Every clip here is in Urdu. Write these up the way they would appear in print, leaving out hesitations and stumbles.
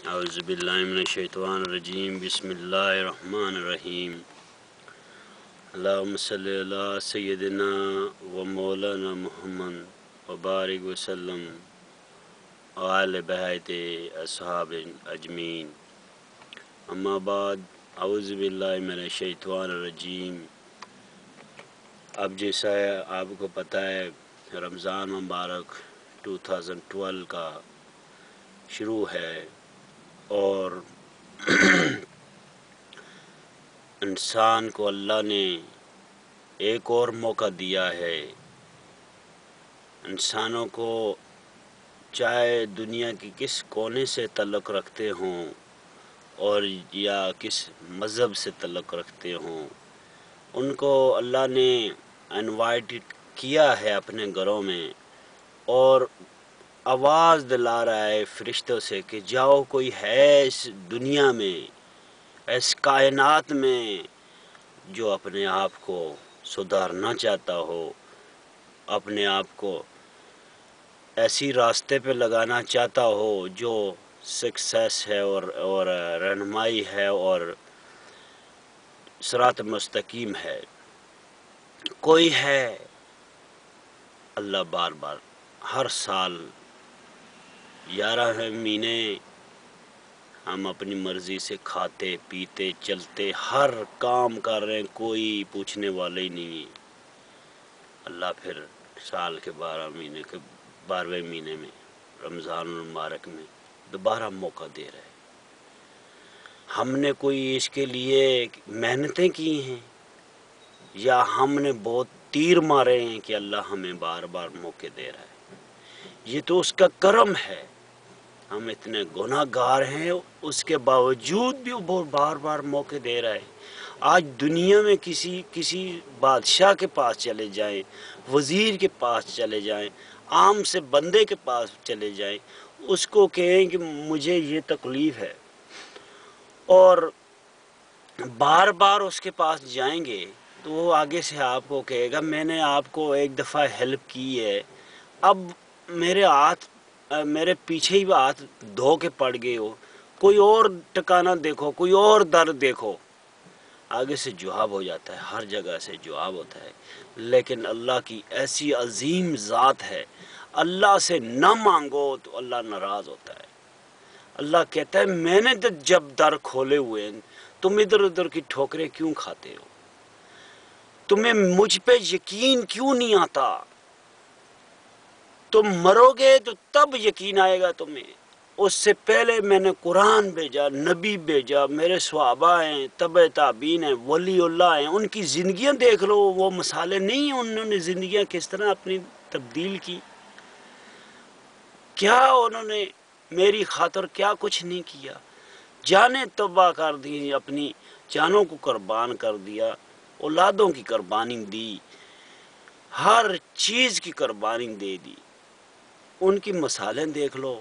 اعوذ باللہ من الشیطان الرجیم بسم اللہ الرحمن الرحیم اللہم صلی علی سیدنا و مولانا محمد وبارک وسلم وعلی بیت اصحاب اجمعین اما بعد اعوذ باللہ من الشیطان الرجیم۔ اب جیسا آپ کو پتہ ہے رمضان مبارک 2012 کا شروع ہے اور انسان کو اللہ نے ایک اور موقع دیا ہے۔ انسانوں کو چاہے دنیا کی کس کونے سے تعلق رکھتے ہوں اور یا کس مذہب سے تعلق رکھتے ہوں، ان کو اللہ نے انوائٹ کیا ہے اپنے گھروں میں اور آواز دلا رہا ہے فرشتوں سے کہ جاؤ، کوئی ہے اس دنیا میں، اس کائنات میں جو اپنے آپ کو سدھارنا چاہتا ہو، اپنے آپ کو ایسی راستے پہ لگانا چاہتا ہو جو سکسیس ہے اور رہنمائی ہے اور صراط مستقیم ہے۔ کوئی ہے؟ اللہ بار بار ہر سال 11 مہینے ہم اپنی مرضی سے کھاتے پیتے چلتے ہر کام کر رہے ہیں، کوئی پوچھنے والا ہی نہیں ہے۔ اللہ پھر سال کے 12ویں مہینے میں رمضان المبارک میں دوبارہ موقع دے رہے ہیں۔ ہم نے کوئی اس کے لیے محنتیں کی ہیں یا ہم نے بہت تیر مارے ہیں کہ اللہ ہمیں بار بار موقع دے رہا ہے؟ یہ تو اس کا کرم ہے۔ ہم اتنے گناہ گار ہیں، اس کے باوجود بھی وہ بار بار موقع دے رہا ہے۔ آج دنیا میں کسی بادشاہ کے پاس چلے جائیں، وزیر کے پاس چلے جائیں، عام سے بندے کے پاس چلے جائیں، اس کو کہیں کہ مجھے یہ تکلیف ہے اور بار بار اس کے پاس جائیں گے تو وہ آگے سے آپ کو کہے گا میں نے آپ کو ایک دفعہ ہیلپ کی ہے، اب میرے پیچھے ہی ہاتھ دھو کے پڑ گئے ہو، کوئی اور ٹکانہ دیکھو، کوئی اور در دیکھو۔ آگے سے جواب ہو جاتا ہے، ہر جگہ سے جواب ہوتا ہے، لیکن اللہ کی ایسی عظیم ذات ہے، اللہ سے نہ مانگو تو اللہ ناراض ہوتا ہے۔ اللہ کہتا ہے میں نے جب در کھولے ہوئے ہیں، تم ادھر ادھر کی ٹھوکریں کیوں کھاتے ہو؟ تمہیں مجھ پہ یقین کیوں نہیں آتا؟ تم مرو گے تو تب یقین آئے گا تمہیں۔ اس سے پہلے میں نے قرآن بھیجا، نبی بھیجا، میرے صحابہ ہیں، تبع تابعین ہیں، ولی اللہ ہیں، ان کی زندگیاں دیکھ لو، وہ مثالیں نہیں ہیں انہوں نے زندگیاں کس طرح اپنی تبدیل کی، کیا انہوں نے میری خاطر کیا کچھ نہیں کیا، جانیں تباہ کر دی، اپنی جانوں کو قربان کر دیا، اولادوں کی قربانی دی، ہر چیز کی قربانی دے دی۔ ان کی مثالیں دیکھ لو۔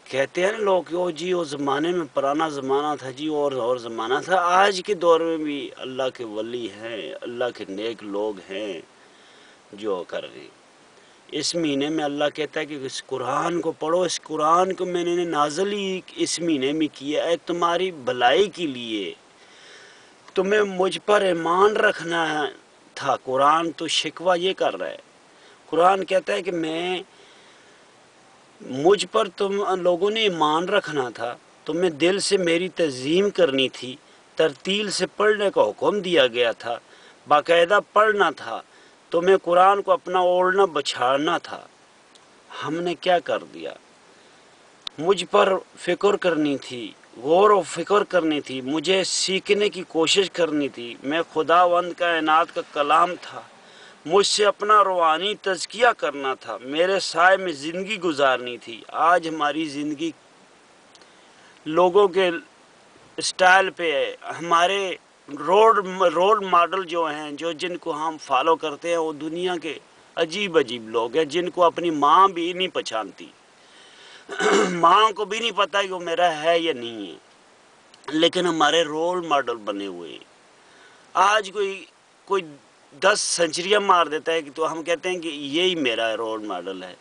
کہتے ہیں نا لوگ کہ او جی وہ زمانے میں پرانا زمانہ تھا جی، اور زمانہ تھا، آج کے دور میں بھی اللہ کے ولی ہیں، اللہ کے نیک لوگ ہیں جو کر رہے ہیں۔ اس مہینے میں اللہ کہتا ہے کہ اس قرآن کو پڑھو، اس قرآن کو میں نے نازل ہی اس مہینے میں کیا ہے تمہاری بھلائی کے لیے، تمہیں مجھ پر ایمان رکھنا تھا۔ قرآن تو شکوہ یہ کر رہا ہے، قرآن کہتا ہے کہ مجھ پر تم لوگوں نے ایمان رکھنا تھا، تمہیں دل سے میری تعظیم کرنی تھی، ترتیل سے پڑھنے کا حکم دیا گیا تھا، باقاعدہ پڑھنا تھا، تمہیں قرآن کو اپنا اوڑھنا بچھاڑنا تھا۔ ہم نے کیا کر دیا؟ مجھ پر فکر کرنی تھی، غور و فکر کرنی تھی، مجھے سیکھنے کی کوشش کرنی تھی، میں خداوند کائنات کا کلام تھا، مجھ سے اپنا روحانی تزکیہ کرنا تھا، میرے سائے میں زندگی گزارنی تھی۔ آج ہماری زندگی لوگوں کے اسٹائل پہ ہے، ہمارے رول ماڈل جو ہیں، جن کو ہم فالو کرتے ہیں، وہ دنیا کے عجیب لوگ ہیں جن کو اپنی ماں بھی نہیں پہچانتی، ماں کو بھی نہیں پتہ کہ وہ میرا ہے یا نہیں ہے، لیکن ہمارے رول ماڈل بنے ہوئے ہیں۔ آج کوئی 10 سنچریاں مار دیتا ہے کہ تو ہم کہتے ہیں کہ یہی میرا رول ماڈل ہے۔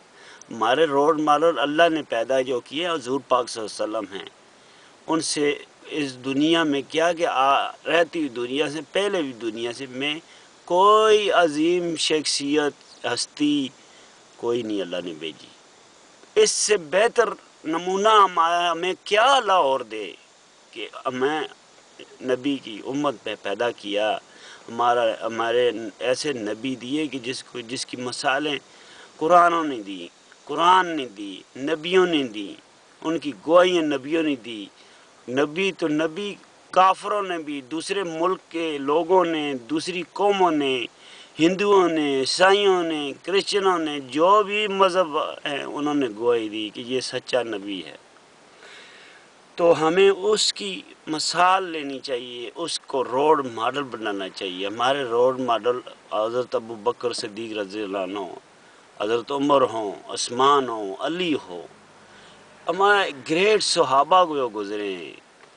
ہمارے رول ماڈل اللہ نے پیدا جو کیے حضور پاک صلی اللہ علیہ وسلم ہیں، ان سے اس دنیا میں کیا کہ رہتی ہوئی دنیا سے پہلے بھی دنیا سے میں کوئی عظیم شخصیت ہستی کوئی نہیں اللہ نے بھیجی۔ اس سے بہتر نمونہ ہمیں کیا اللہ اور دے کہ ہمیں نبی کی امت پہ پیدا کیا، ہمارے ایسے نبی دیے کہ جس کی مثالیں قرآنوں نے دی، قرآن نے دی، نبیوں نے دی، ان کی گواہیاں نبیوں نے دی۔ نبی تو نبی کافروں نے بھی، دوسرے ملک کے لوگوں نے، دوسری قوموں نے، ہندوؤں نے، عیسائیوں نے، کرسچنوں نے، جو بھی مذہب ہیں انہوں نے گواہی دی کہ یہ سچا نبی ہے۔ تو ہمیں اس کی مثال لینی چاہیے، اس کو رول ماڈل بنانا چاہیے۔ ہمارے رول ماڈل حضرت ابو بکر صدیق رضی اللہ عنہ، حضرت عمر ہوں، عثمان ہوں، علی ہو، ہمارے گریٹ صحابہ کو گزرے ہیں۔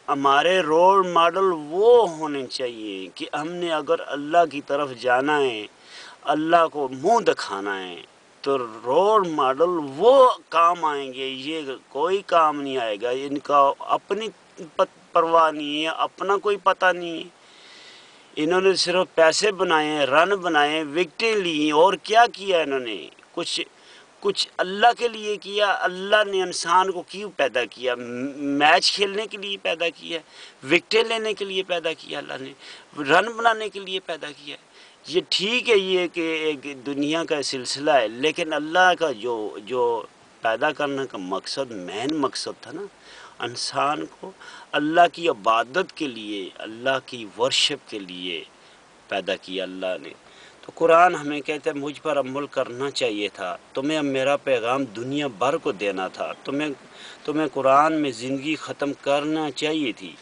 ہمارے رول ماڈل وہ ہونے چاہیے کہ ہم نے اگر اللہ کی طرف جانا ہے، اللہ کو منہ دکھانا ہے، تو رول ماڈل وہ کام آئیں گے، یہ کوئی کام نہیں آئے گا۔ ان کا اپنی پرواہ نہیں ہے، اپنا کوئی پتہ نہیں ہے، انہوں نے صرف پیسے بنائے ہیں، رن بنائے ہیں، وکٹیں لی ہیں، اور کیا کیا انہوں نے؟ کچھ اللہ کے لیے کیا؟ اللہ نے انسان کو کیوں پیدا کیا؟ میچ کھیلنے کے لیے پیدا کیا، وکٹیں لینے کے لیے پیدا کیا، اللہ نے رن بنانے کے لیے پیدا کیا۔ یہ ٹھیک ہے، یہ کہ ایک دنیا کا سلسلہ ہے، لیکن اللہ کا جو پیدا کرنے کا مقصد، مین مقصد تھا نا، انسان کو اللہ کی عبادت کے لیے، اللہ کی ورشپ کے لیے پیدا کیا اللہ نے۔ تو قرآن ہمیں کہتا ہے مجھ پر عمل کرنا چاہیے تھا، تمہیں میرا پیغام دنیا بھر کو دینا تھا، تمہیں قرآن میں زندگی ختم کرنا چاہیے تھی۔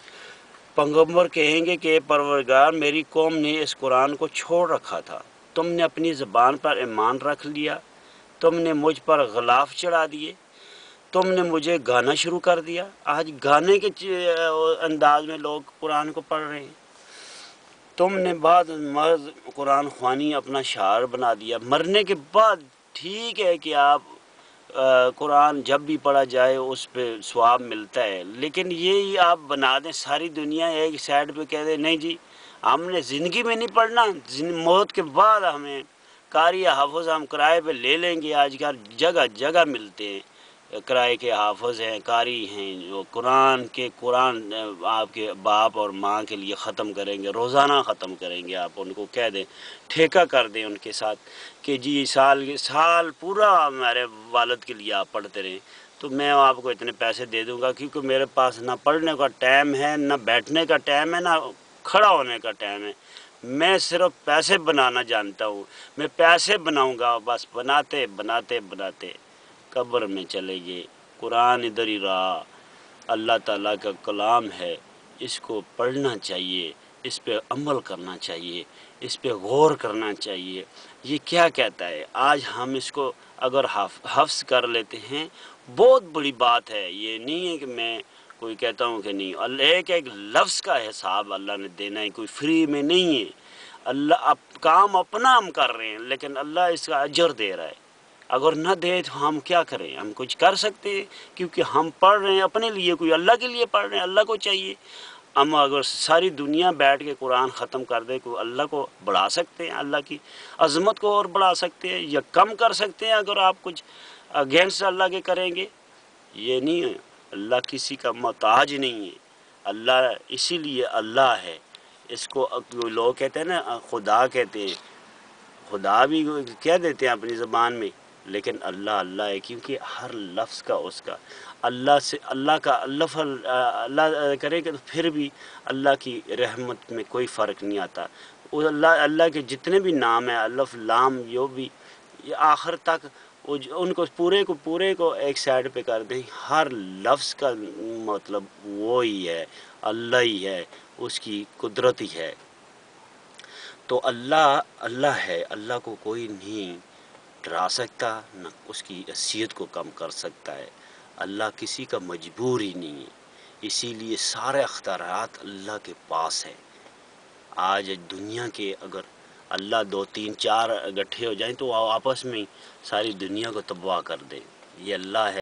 پیغمبر کہیں گے کہ اے پروردگار، میری قوم نے اس قرآن کو چھوڑ رکھا تھا، تم نے اپنی زبان پر ایمان رکھ لیا، تم نے مجھ پر غلاف چڑھا دیے، تم نے مجھے گانا شروع کر دیا۔ آج گانے کے انداز میں لوگ قرآن کو پڑھ رہے ہیں۔ تم نے بعد مرض قرآن خوانی اپنا شعار بنا دیا۔ مرنے کے بعد ٹھیک ہے کہ آپ قرآن جب بھی پڑھا جائے اس پہ ثواب ملتا ہے، لیکن یہی آپ بنا دیں، ساری دنیا ایک سائڈ پہ کہہ دے نہیں جی ہم نے زندگی میں نہیں پڑھنا، موت کے بعد ہمیں قاری حافظ ہم کرائے پہ لے لیں گے۔ آج کل جگہ جگہ ملتے ہیں، کرائے کے حافظ ہیں، قاری ہیں، جو قرآن آپ کے باپ اور ماں کے لیے ختم کریں گے، روزانہ ختم کریں گے۔ آپ ان کو کہہ دیں، ٹھیکہ کر دیں ان کے ساتھ کہ جی سال پورا ہمارے والد کے لیے آپ پڑھتے رہیں، تو میں آپ کو اتنے پیسے دے دوں گا، کیونکہ میرے پاس نہ پڑھنے کا ٹائم ہے، نہ بیٹھنے کا ٹائم ہے، نہ کھڑا ہونے کا ٹائم ہے، میں صرف پیسے بنانا جانتا ہوں، میں پیسے بناؤں گا، بس بناتے بناتے بناتے قبر میں چلے گئے۔ قرآن ادھر ہی رہا، اللہ تعالیٰ کا کلام ہے، اس کو پڑھنا چاہیے، اس پہ عمل کرنا چاہیے، اس پہ غور کرنا چاہیے۔ یہ کیا کہتا ہے؟ آج ہم اس کو اگر حفظ کر لیتے ہیں بہت بڑی بات ہے۔ یہ نہیں ہے کہ میں کوئی کہتا ہوں کہ نہیں، ایک لفظ کا حساب اللہ نے دینا ہے، کوئی فری میں نہیں ہے۔ اللہ کام اپنا ہم کر رہے ہیں، لیکن اللہ اس کا اجر دے رہا ہے۔ اگر نہ دے تو ہم کیا کریں؟ ہم کچھ کر سکتے ہیں، کیونکہ ہم پڑھ رہے ہیں اپنے لیے، کوئی اللہ کے لیے پڑھ رہے ہیں، اللہ کو چاہیے۔ ہم اگر ساری دنیا بیٹھ کے قرآن ختم کر دے، کوئی اللہ کو بڑھا سکتے ہیں، اللہ کی عظمت کو اور بڑھا سکتے ہیں یا کم کر سکتے ہیں اگر آپ کچھ اگینسٹ اللہ کے کریں گے؟ یہ نہیں ہے، اللہ کسی کا محتاج نہیں ہے، اللہ اسی لیے اللہ ہے۔ اس کو لوگ کہتے ہیں نا خدا کہتے ہیں، خدا بھی کہہ دیتے ہیں اپنی زبان میں، لیکن اللہ اللہ ہے، کیونکہ ہر لفظ کا اس کا اللہ کا اللہ کرے کہ پھر بھی اللہ کی رحمت میں کوئی فرق نہیں آتا۔ اللہ کے جتنے بھی نام ہیں، الف لام جو بھی آخر تک ان کو پورے کو ایک سائڈ پہ کر دیں، ہر لفظ کا مطلب وہی ہے، اللہ ہی ہے، اس کی قدرت ہی ہے۔ تو اللہ ہے، اللہ کو کوئی نہیں ڈرا سکتا، نہ اس کی حیثیت کو کم کر سکتا ہے۔ اللہ کسی کا مجبور ہی نہیں ہے، اسی لیے سارے اختیارات اللہ کے پاس ہیں۔ آج دنیا کے اگر اللہ 2 3 4 اکٹھے ہو جائیں تو آپس میں ساری دنیا کو تباہ کر دیں۔ یہ اللہ ہے.